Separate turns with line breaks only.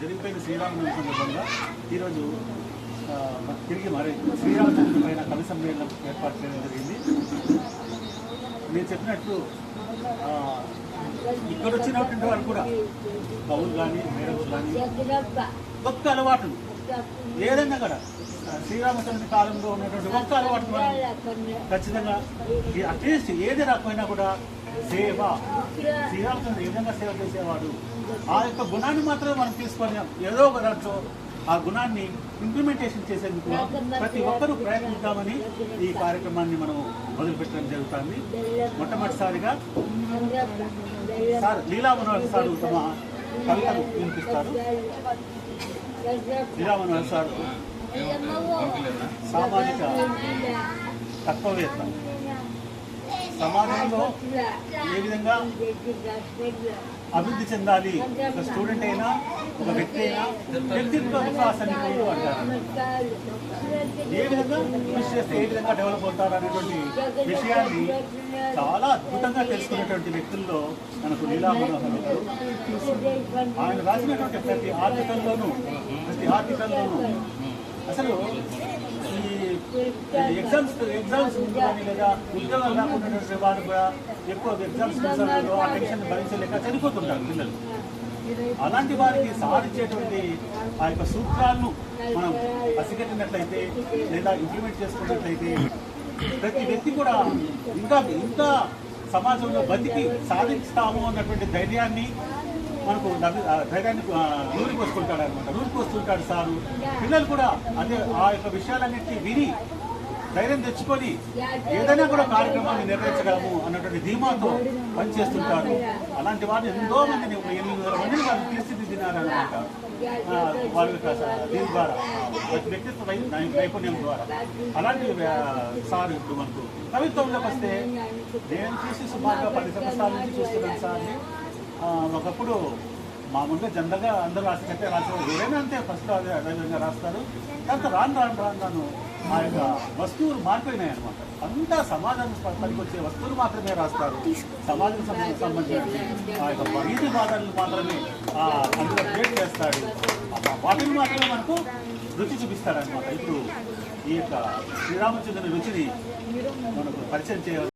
జరిగిపోయిన శ్రీరామనవమి సందర్భంగా ఈరోజు తిరిగి మరి శ్రీరామచంద్రుడి పైన కవి సమ్మేళనం ఏర్పాటు చేయడం జరిగింది. నేను చెప్పినట్లు ఇక్కడ వచ్చినటువంటి వాళ్ళు కూడా కవులు కానీ మేడలు కానీ ఒక్క అలవాటును ఏదైనా కూడా శ్రీరామచంద్రుని కాలంలో ఉన్నటువంటి ఒక్క అలవాటు ఖచ్చితంగా అట్లీస్ట్ ఏది రాకపోయినా కూడా సేవ, శ్రీరామచంద్రుడు ఏ విధంగా సేవ చేసేవాడు ఆ యొక్క గుణాన్ని మాత్రమే మనం తీసుకొని ఏదో ఒక దాంట్లో ఆ గుణాన్ని ఇంప్లిమెంటేషన్ చేసేందుకు ప్రతి ఒక్కరూ ప్రయత్నిద్దామని ఈ కార్యక్రమాన్ని మనం మొదలుపెట్టడం జరుగుతుంది. మొట్టమొదటిసారిగా సార్ లీలా మనోహర్ సార్ తమ కవితలు వినిపిస్తారు. లీలా మనోహర్ సార్ సామాజిక తత్వవేత్త. సమాజంలో ఏ విధంగా అభివృద్ధి చెందాలి, ఒక స్టూడెంట్ అయినా ఒక వ్యక్తి అయినా వ్యక్తిత్వ వికాసాన్ని అంటారు. ఏ విధంగా కృషి చేస్తే ఏ విధంగా డెవలప్ అవుతారు అనేటువంటి విషయాన్ని చాలా అద్భుతంగా తెలుసుకునేటువంటి వ్యక్తుల్లో మనకు లీలా మనోహర్ గారు. ఆయన రాసినటువంటి ప్రతి ఆర్టికల్లోనూ అసలు ఈ ఎగ్జామ్స్ కానీ లేదా ఉద్యోగాలు రాకుండా వారు కూడా ఎక్కువ ఎగ్జామ్స్ ఆ టెన్షన్ భరించలేక చనిపోతుంటారు పిల్లలు. అలాంటి వారికి సాధించేటువంటి ఆ యొక్క సూత్రాలను మనం పసిగట్టినట్లయితే లేదా ఇంప్లిమెంట్ చేసుకున్నట్లయితే ప్రతి వ్యక్తి కూడా ఇంకా సమాజంలో బతికి సాధిస్తాము అన్నటువంటి ధైర్యాన్ని మనకు ధైర్యాన్ని నూరికి వస్తుంటాడు అనమాట. నూరికి వస్తుంటాడు సారు. పిల్లలు కూడా అదే ఆ యొక్క విషయాలన్నింటినీ విని ధైర్యం తెచ్చుకొని ఏదైనా కూడా కార్యక్రమాన్ని నిర్వహించగలము అన్నటువంటి ధీమాతో పనిచేస్తుంటారు. అలాంటి వారిని ఎంతో మందిని 800 మందిని వాళ్ళు తీర్చిదిద్దినారనమాట. వారి యొక్క దీని ద్వారా వ్యక్తిత్వ నైపుణ్యం ద్వారా. అలాంటి సార్ ఇప్పుడు మనకు కవిత్వంలోకి వస్తే నేను చూసి సుమారుగా 10 సంవత్సరాల నుంచి చూస్తున్నాను సార్ని. ఒకప్పుడు మామూలుగా జనరల్గా అందరూ రాసినట్టే రాసేవారు. ఏదైనా అంతే ఫస్ట్ అదే విధంగా రాస్తారు. తర్వాత రాను ఆ యొక్క వస్తువులు మారిపోయినాయి అనమాట. అంతా సమాజానికి పనికొచ్చే వస్తువులు మాత్రమే రాస్తారు. సమాజం సంబంధించిన ఆ యొక్క వీధి బాధలను మాత్రమే అందులో క్రియేట్ చేస్తాడు. వాటిని మాత్రమే మనకు రుచి చూపిస్తాడనమాట. ఇప్పుడు ఈ యొక్క శ్రీరామచంద్రుని రుచిని మనకు పరిచయం చేయాలి.